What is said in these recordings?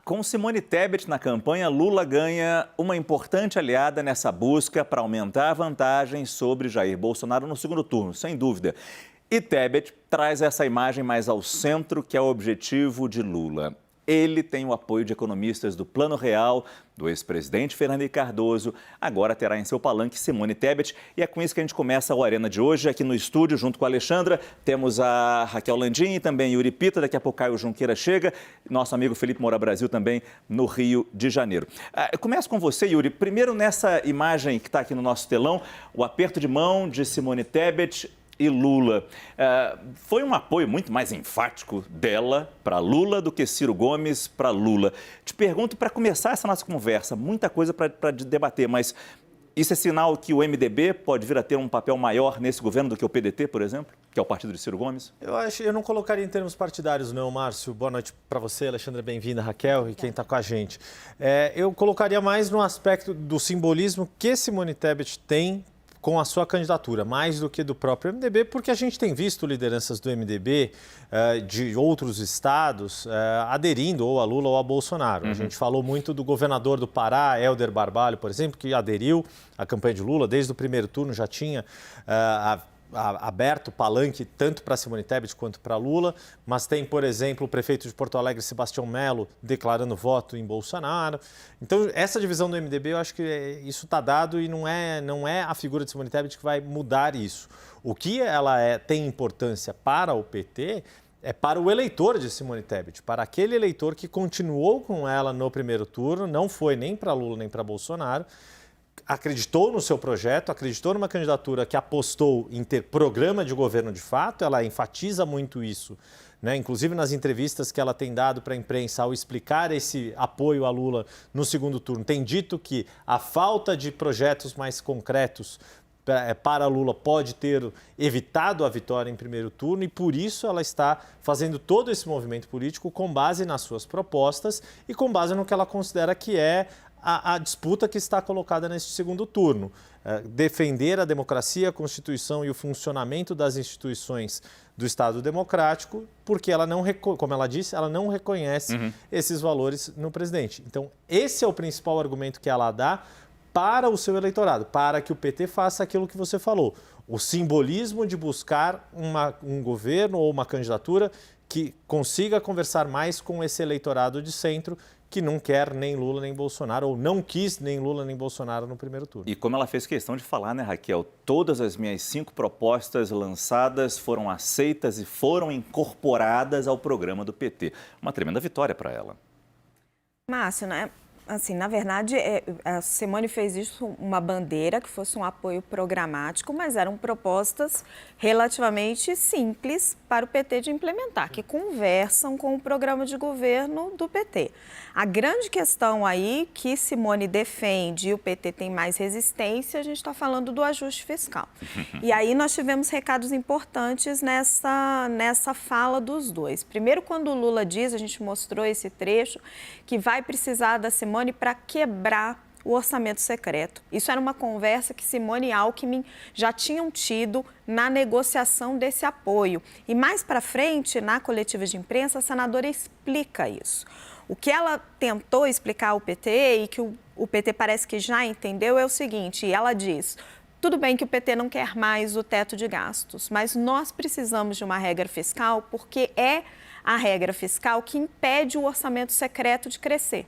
Com Simone Tebet na campanha, Lula ganha uma importante aliada nessa busca para aumentar a vantagem sobre Jair Bolsonaro no segundo turno, sem dúvida. E Tebet traz essa imagem mais ao centro, que é o objetivo de Lula. Ele tem o apoio de economistas do Plano Real, do ex-presidente Fernando Henrique Cardoso. Agora terá em seu palanque Simone Tebet. E é com isso que a gente começa o Arena de hoje, aqui no estúdio, junto com a Alexandra. Temos a Raquel Landim e também Yuri Pita. Daqui a pouco Caio Junqueira chega. Nosso amigo Felipe Moura Brasil também no Rio de Janeiro. Eu começo com você, Yuri. Primeiro, nessa imagem que está aqui no nosso telão, o aperto de mão de Simone Tebet e Lula. Foi um apoio muito mais enfático dela para Lula do que Ciro Gomes para Lula. Te pergunto, para começar essa nossa conversa, muita coisa para debater, mas isso é sinal que o MDB pode vir a ter um papel maior nesse governo do que o PDT, por exemplo, que é o partido de Ciro Gomes? Eu não colocaria em termos partidários, não, Márcio. Boa noite para você, Alexandra, bem-vinda, Raquel, e quem está com a gente. Eu colocaria mais no aspecto do simbolismo que Simone Tebet tem com a sua candidatura, mais do que do próprio MDB, porque a gente tem visto lideranças do MDB de outros estados aderindo ou a Lula ou a Bolsonaro. A gente falou muito do governador do Pará, Hélder Barbalho, por exemplo, que aderiu à campanha de Lula, desde o primeiro turno já tinha aberto o palanque tanto para Simone Tebet quanto para Lula, mas tem, por exemplo, o prefeito de Porto Alegre, Sebastião Melo, declarando voto em Bolsonaro. Então, essa divisão do MDB, eu acho que isso está dado e não é a figura de Simone Tebet que vai mudar isso. O que ela tem importância para o PT é para o eleitor de Simone Tebet, para aquele eleitor que continuou com ela no primeiro turno, não foi nem para Lula nem para Bolsonaro, acreditou no seu projeto, acreditou numa candidatura que apostou em ter programa de governo de fato, ela enfatiza muito isso, né? Inclusive nas entrevistas que ela tem dado para a imprensa ao explicar esse apoio a Lula no segundo turno, tem dito que a falta de projetos mais concretos para Lula pode ter evitado a vitória em primeiro turno e por isso ela está fazendo todo esse movimento político com base nas suas propostas e com base no que ela considera que é a disputa que está colocada neste segundo turno. Defender a democracia, a Constituição e o funcionamento das instituições do Estado democrático, porque ela não, como ela disse, ela não reconhece esses valores no presidente. Então, esse é o principal argumento que ela dá para o seu eleitorado, para que o PT faça aquilo que você falou, o simbolismo de buscar um governo ou uma candidatura que consiga conversar mais com esse eleitorado de centro que não quer nem Lula nem Bolsonaro, ou não quis nem Lula nem Bolsonaro no primeiro turno. E como ela fez questão de falar, né, Raquel? Todas as minhas 5 propostas lançadas foram aceitas e foram incorporadas ao programa do PT. Uma tremenda vitória para ela. Márcio, né? Assim, na verdade, a Simone fez isso uma bandeira, que fosse um apoio programático, mas eram propostas relativamente simples para o PT de implementar, que conversam com o programa de governo do PT. A grande questão aí que Simone defende e o PT tem mais resistência, a gente está falando do ajuste fiscal. E aí nós tivemos recados importantes nessa fala dos dois. Primeiro, quando o Lula diz, a gente mostrou esse trecho, que vai precisar da Simone para quebrar o orçamento secreto. Isso era uma conversa que Simone e Alckmin já tinham tido na negociação desse apoio. E mais para frente, na coletiva de imprensa, a senadora explica isso. O que ela tentou explicar ao PT e que o PT parece que já entendeu é o seguinte, ela diz: tudo bem que o PT não quer mais o teto de gastos, mas nós precisamos de uma regra fiscal porque é a regra fiscal que impede o orçamento secreto de crescer.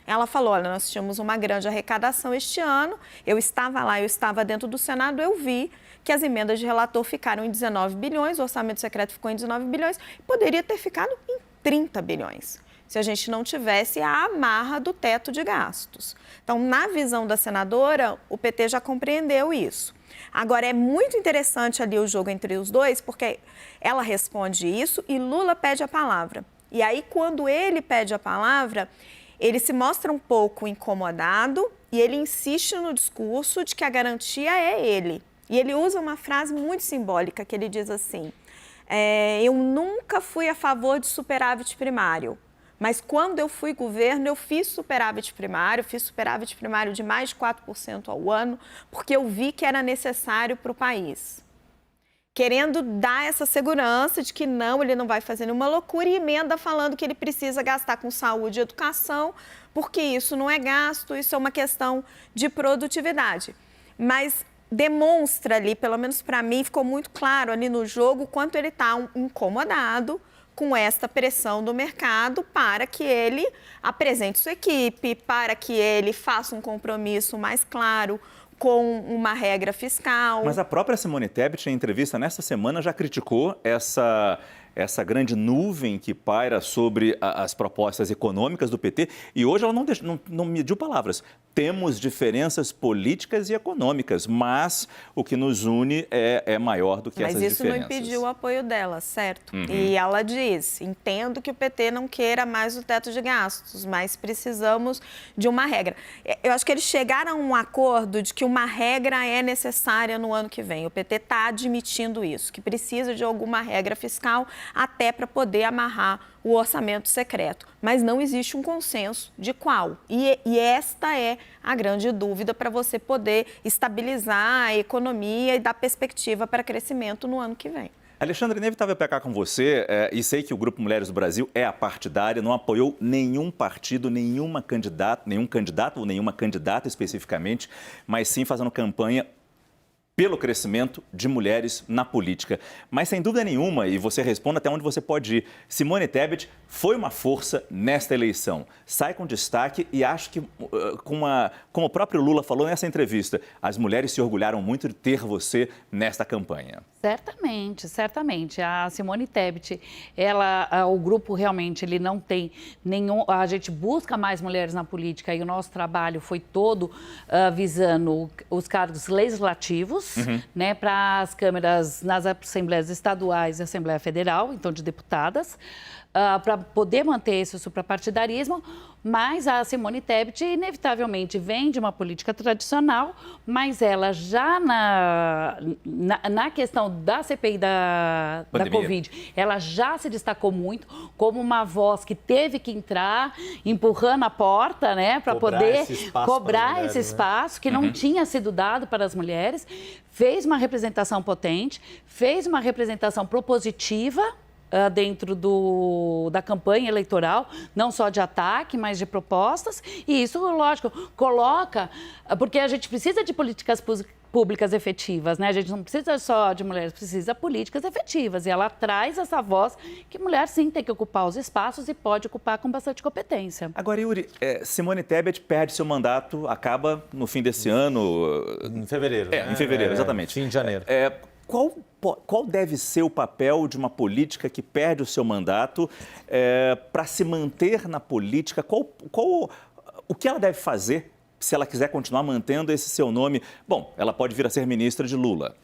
Ela falou, olha, nós tínhamos uma grande arrecadação este ano, eu estava lá, eu estava dentro do Senado, eu vi que as emendas de relator ficaram em 19 bilhões, o orçamento secreto ficou em 19 bilhões, poderia ter ficado em 30 bilhões, se a gente não tivesse a amarra do teto de gastos. Então, na visão da senadora, o PT já compreendeu isso. Agora, é muito interessante ali o jogo entre os dois, porque ela responde isso e Lula pede a palavra. E aí, quando ele pede a palavra, ele se mostra um pouco incomodado e ele insiste no discurso de que a garantia é ele. E ele usa uma frase muito simbólica, que ele diz assim, eu nunca fui a favor de superávit primário, mas quando eu fui governo, eu fiz superávit primário de mais de 4% ao ano, porque eu vi que era necessário para o país. querendo dar essa segurança de que não, ele não vai fazer nenhuma loucura, e emenda falando que ele precisa gastar com saúde e educação, porque isso não é gasto, isso é uma questão de produtividade. Mas demonstra ali, pelo menos para mim, ficou muito claro ali no jogo o quanto ele está incomodado com esta pressão do mercado para que ele apresente sua equipe, para que ele faça um compromisso mais claro com uma regra fiscal. Mas a própria Simone Tebet, em entrevista nesta semana, já criticou essa grande nuvem que paira sobre as propostas econômicas do PT, e hoje ela não mediu palavras. Temos diferenças políticas e econômicas, mas o que nos une é maior do que essas diferenças. Mas isso não impediu o apoio dela, certo? E ela diz, entendo que o PT não queira mais o teto de gastos, mas precisamos de uma regra. Eu acho que eles chegaram a um acordo de que uma regra é necessária no ano que vem. O PT está admitindo isso, que precisa de alguma regra fiscal até para poder amarrar o orçamento secreto. Mas não existe um consenso de qual. E esta é a grande dúvida para você poder estabilizar a economia e dar perspectiva para crescimento no ano que vem. Alexandre, inevitável pecar com você, e sei que o Grupo Mulheres do Brasil é apartidário, não apoiou nenhum partido, nenhum candidato ou nenhuma candidata especificamente, mas sim fazendo campanha pelo crescimento de mulheres na política. Mas, sem dúvida nenhuma, e você responde até onde você pode ir, Simone Tebet foi uma força nesta eleição. Sai com destaque e acho que, como o próprio Lula falou nessa entrevista, as mulheres se orgulharam muito de ter você nesta campanha. Certamente, certamente. A Simone Tebet, o grupo realmente, ele não tem nenhum... A gente busca mais mulheres na política e o nosso trabalho foi todo visando os cargos legislativos, né, para as câmeras nas assembleias estaduais e Assembleia Federal, então de deputadas, para poder manter esse suprapartidarismo, mas a Simone Tebet inevitavelmente vem de uma política tradicional, mas ela já na questão da CPI da Covid, ela já se destacou muito como uma voz que teve que entrar empurrando a porta, né, para poder cobrar esse espaço que não tinha sido dado para as mulheres, fez uma representação potente, fez uma representação propositiva dentro da campanha eleitoral, não só de ataque, mas de propostas. E isso, lógico, coloca... Porque a gente precisa de políticas públicas efetivas, né? A gente não precisa só de mulheres, precisa de políticas efetivas. E ela traz essa voz que mulher, sim, tem que ocupar os espaços e pode ocupar com bastante competência. Agora, Yuri, Simone Tebet perde seu mandato, acaba no fim desse ano... Em fevereiro. Em fevereiro, exatamente. Fim de janeiro. Qual deve ser o papel de uma política que perde o seu mandato para se manter na política? O que ela deve fazer se ela quiser continuar mantendo esse seu nome? Bom, ela pode vir a ser ministra de Lula.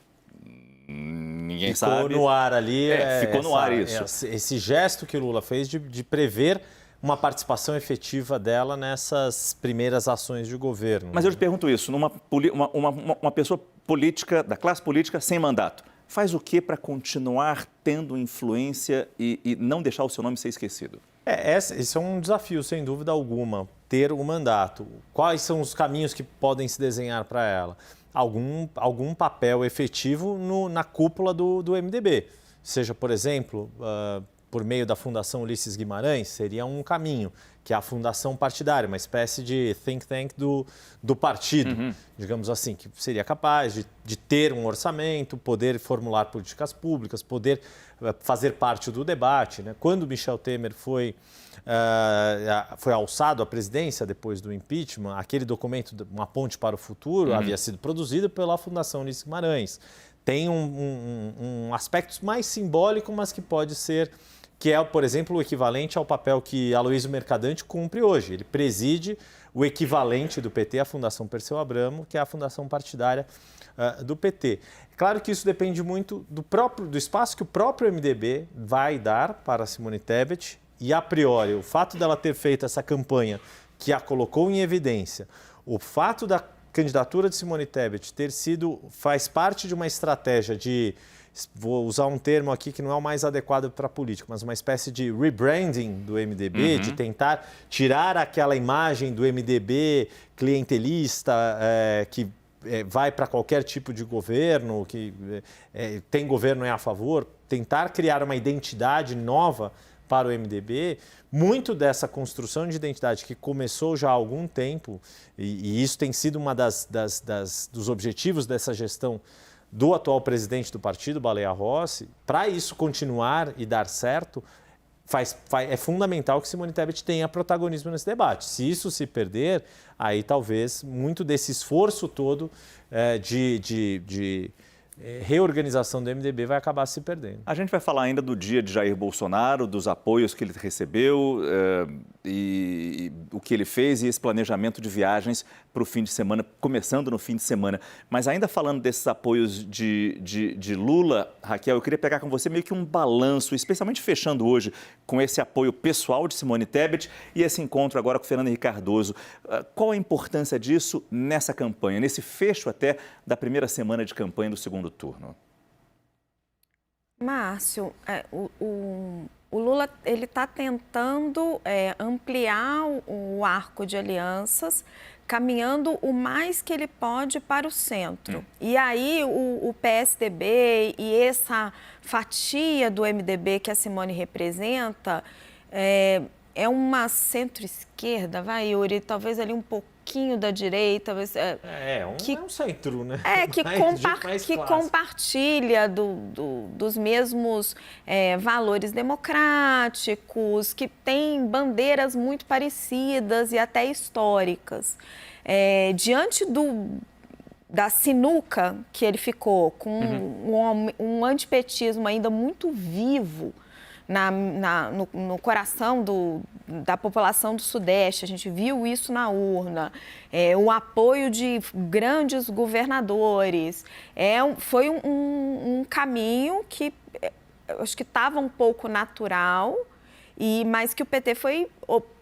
Ninguém sabe. Ficou no ar ali. Ficou no ar isso. Esse gesto que o Lula fez de prever uma participação efetiva dela nessas primeiras ações de governo. Mas eu te pergunto isso, uma pessoa política, da classe política, sem mandato, faz o que para continuar tendo influência e não deixar o seu nome ser esquecido? Esse é um desafio, sem dúvida alguma, ter o mandato. Quais são os caminhos que podem se desenhar para ela? Algum papel efetivo na cúpula do MDB. Seja, por exemplo, por meio da Fundação Ulisses Guimarães, seria um caminho, que é a fundação partidária, uma espécie de think tank do partido, digamos assim, que seria capaz de ter um orçamento, poder formular políticas públicas, poder fazer parte do debate, né? Quando Michel Temer foi alçado à presidência depois do impeachment, aquele documento, Uma Ponte para o Futuro, havia sido produzido pela Fundação Ulisses Guimarães. Tem um aspecto mais simbólico, mas que pode ser... que é, por exemplo, o equivalente ao papel que Aloysio Mercadante cumpre hoje. Ele preside o equivalente do PT, a Fundação Perseu Abramo, que é a fundação partidária do PT. É claro que isso depende muito do espaço que o próprio MDB vai dar para Simone Tebet e, a priori, o fato dela ter feito essa campanha que a colocou em evidência, o fato da candidatura de Simone Tebet faz parte de uma estratégia de... Vou usar um termo aqui que não é o mais adequado para a política, mas uma espécie de rebranding do MDB, de tentar tirar aquela imagem do MDB clientelista, que vai para qualquer tipo de governo, que tem governo é a favor, tentar criar uma identidade nova para o MDB, muito dessa construção de identidade que começou já há algum tempo, e isso tem sido uma dos objetivos dessa gestão do atual presidente do partido, Baleia Rossi, para isso continuar e dar certo, é fundamental que Simone Tebet tenha protagonismo nesse debate. Se isso se perder, aí talvez muito desse esforço todo de reorganização do MDB vai acabar se perdendo. A gente vai falar ainda do dia de Jair Bolsonaro, dos apoios que ele recebeu e o que ele fez e esse planejamento de viagens para o fim de semana, começando no fim de semana. Mas ainda falando desses apoios de Lula, Raquel, eu queria pegar com você meio que um balanço, especialmente fechando hoje com esse apoio pessoal de Simone Tebet e esse encontro agora com Fernando Henrique Cardoso. Qual a importância disso nessa campanha, nesse fecho até da primeira semana de campanha do segundo turno? Márcio, o Lula ele está tentando ampliar o arco de alianças, caminhando o mais que ele pode para o centro. E aí o PSDB e essa fatia do MDB que a Simone representa é uma centro-esquerda, vai, Yuri, talvez ali um pouquinho da direita. Um centro, né? Que compartilha dos mesmos valores democráticos, que tem bandeiras muito parecidas e até históricas. Diante da sinuca que ele ficou, com um antipetismo ainda muito vivo, no coração da população do Sudeste, a gente viu isso na urna, o apoio de grandes governadores, foi um caminho que acho que estava um pouco natural, mas que o PT foi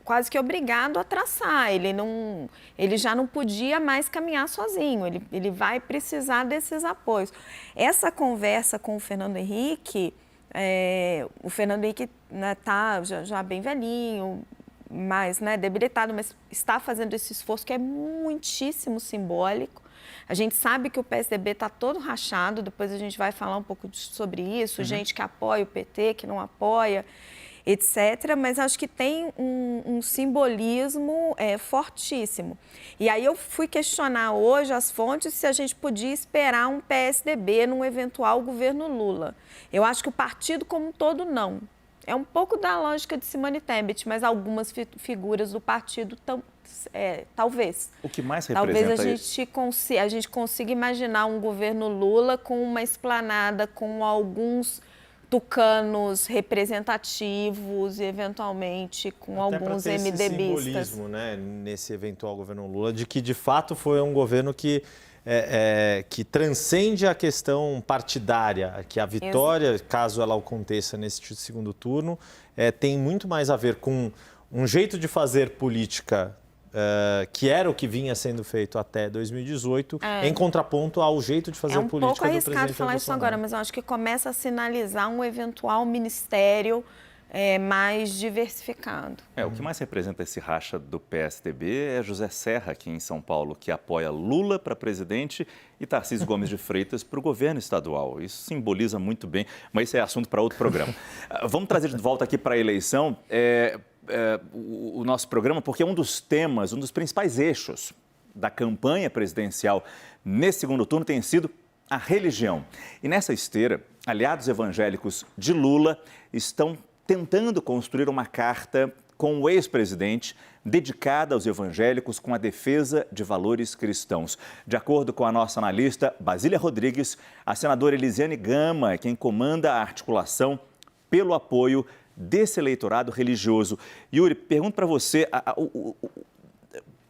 quase que obrigado a traçar. Ele já não podia mais caminhar sozinho, ele vai precisar desses apoios. Essa conversa com o Fernando Henrique, o Fernando Henrique está já bem velhinho, mais debilitado, mas está fazendo esse esforço que é muitíssimo simbólico. A gente sabe que o PSDB está todo rachado, depois a gente vai falar um pouco sobre isso, gente que apoia o PT, que não apoia, etc. Mas acho que tem um simbolismo fortíssimo. E aí eu fui questionar hoje as fontes se a gente podia esperar um PSDB num eventual governo Lula. Eu acho que o partido como um todo não. É um pouco da lógica de Simone Tebet, mas algumas figuras do partido talvez. O que mais representa Talvez a gente consiga imaginar um governo Lula com uma esplanada, com alguns tucanos representativos e, eventualmente, com até alguns esse MDBistas. Simbolismo, né, nesse eventual governo Lula, de que, de fato, foi um governo que transcende a questão partidária, que a vitória, caso ela aconteça nesse segundo turno, tem muito mais a ver com um jeito de fazer política que era o que vinha sendo feito até 2018, em contraponto ao jeito de fazer política do presidente Bolsonaro. É um pouco arriscado falar isso agora, mas eu acho que começa a sinalizar um eventual ministério mais diversificado. O que mais representa esse racha do PSDB é José Serra, aqui em São Paulo, que apoia Lula para presidente e Tarcísio Gomes de Freitas para o governo estadual. Isso simboliza muito bem, mas esse é assunto para outro programa. Vamos trazer de volta aqui para a eleição o nosso programa, porque um dos temas, um dos principais eixos da campanha presidencial nesse segundo turno tem sido a religião. E nessa esteira, aliados evangélicos de Lula estão tentando construir uma carta com o ex-presidente dedicada aos evangélicos com a defesa de valores cristãos. De acordo com a nossa analista Basília Rodrigues, a senadora Elisiane Gama é quem comanda a articulação pelo apoio desse eleitorado religioso. Yuri, pergunto para você,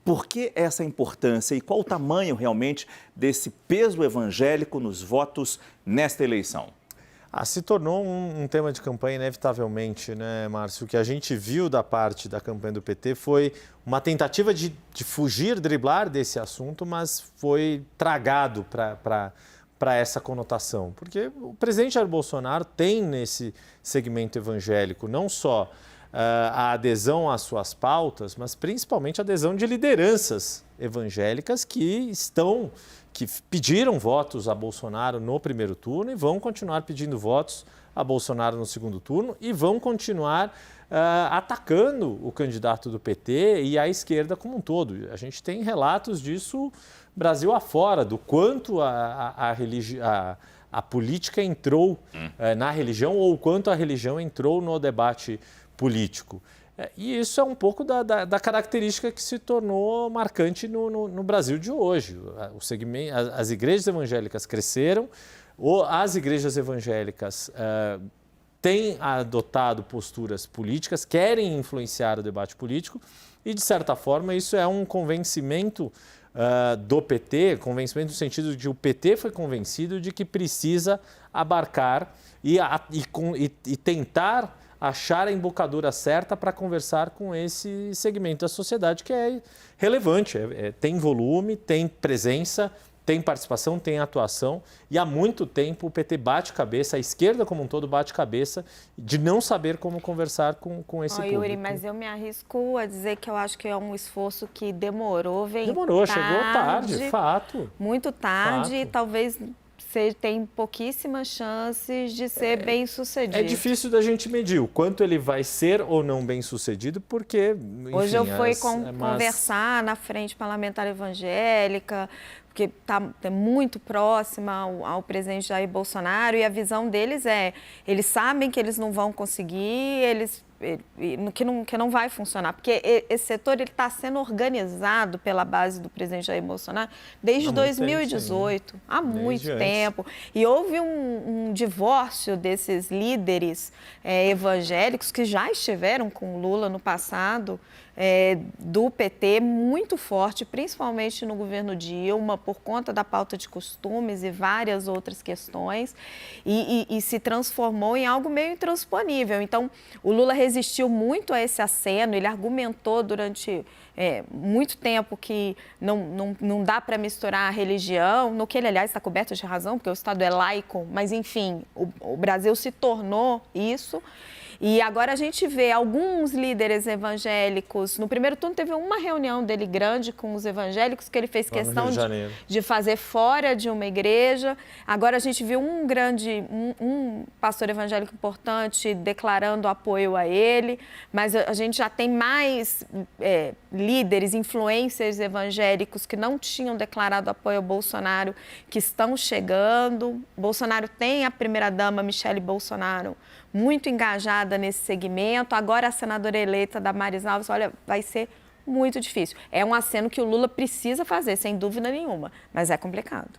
por que essa importância e qual o tamanho realmente desse peso evangélico nos votos nesta eleição? Se tornou um tema de campanha inevitavelmente, né, Márcio? O que a gente viu da parte da campanha do PT foi uma tentativa de fugir, driblar desse assunto, mas foi tragado para essa conotação. Porque o presidente Jair Bolsonaro tem nesse segmento evangélico não só a adesão às suas pautas, mas principalmente a adesão de lideranças evangélicas que pediram votos a Bolsonaro no primeiro turno e vão continuar pedindo votos a Bolsonaro no segundo turno e vão continuar atacando o candidato do PT e a esquerda como um todo. A gente tem relatos disso Brasil afora, do quanto a política entrou na religião ou o quanto a religião entrou no debate político. E isso é um pouco da característica que se tornou marcante no Brasil de hoje. As igrejas evangélicas cresceram, as igrejas evangélicas têm adotado posturas políticas, querem influenciar o debate político e, de certa forma, isso é um convencimento do PT, convencimento no sentido de que o PT foi convencido de que precisa abarcar e tentar achar a embocadura certa para conversar com esse segmento da sociedade que é relevante, tem volume, tem presença, tem participação, tem atuação e há muito tempo o PT bate cabeça, a esquerda como um todo bate cabeça de não saber como conversar com esse público. Yuri, mas eu me arrisco a dizer que eu acho que é um esforço que demorou, chegou tarde, fato. Muito tarde fato. E talvez você tem pouquíssimas chances de ser bem sucedido. É difícil da gente medir o quanto ele vai ser ou não bem sucedido, porque, enfim, hoje eu fui conversar na frente parlamentar evangélica, porque está muito próxima ao presidente Jair Bolsonaro, e a visão deles eles sabem que eles não vão conseguir, que não vai funcionar, porque esse setor está sendo organizado pela base do presidente Jair Bolsonaro desde 2018, há muito tempo. E houve um divórcio desses líderes evangélicos que já estiveram com Lula no passado, do PT, muito forte, principalmente no governo Dilma, por conta da pauta de costumes e várias outras questões, e se transformou em algo meio intransponível. Então, o Lula resistiu muito a esse aceno, ele argumentou durante muito tempo que não dá para misturar a religião, no que ele, aliás, está coberto de razão, porque o Estado é laico, mas, enfim, o Brasil se tornou isso. E agora a gente vê alguns líderes evangélicos. No primeiro turno teve uma reunião dele grande com os evangélicos que ele fez questão de fazer fora de uma igreja. Agora a gente viu um pastor evangélico importante declarando apoio a ele, mas a gente já tem mais líderes, influencers evangélicos que não tinham declarado apoio ao Bolsonaro, que estão chegando. Bolsonaro tem a primeira-dama, Michele Bolsonaro, muito engajada nesse segmento. Agora a senadora eleita Damares Alves, olha, vai ser muito difícil. É um aceno que o Lula precisa fazer, sem dúvida nenhuma, mas é complicado.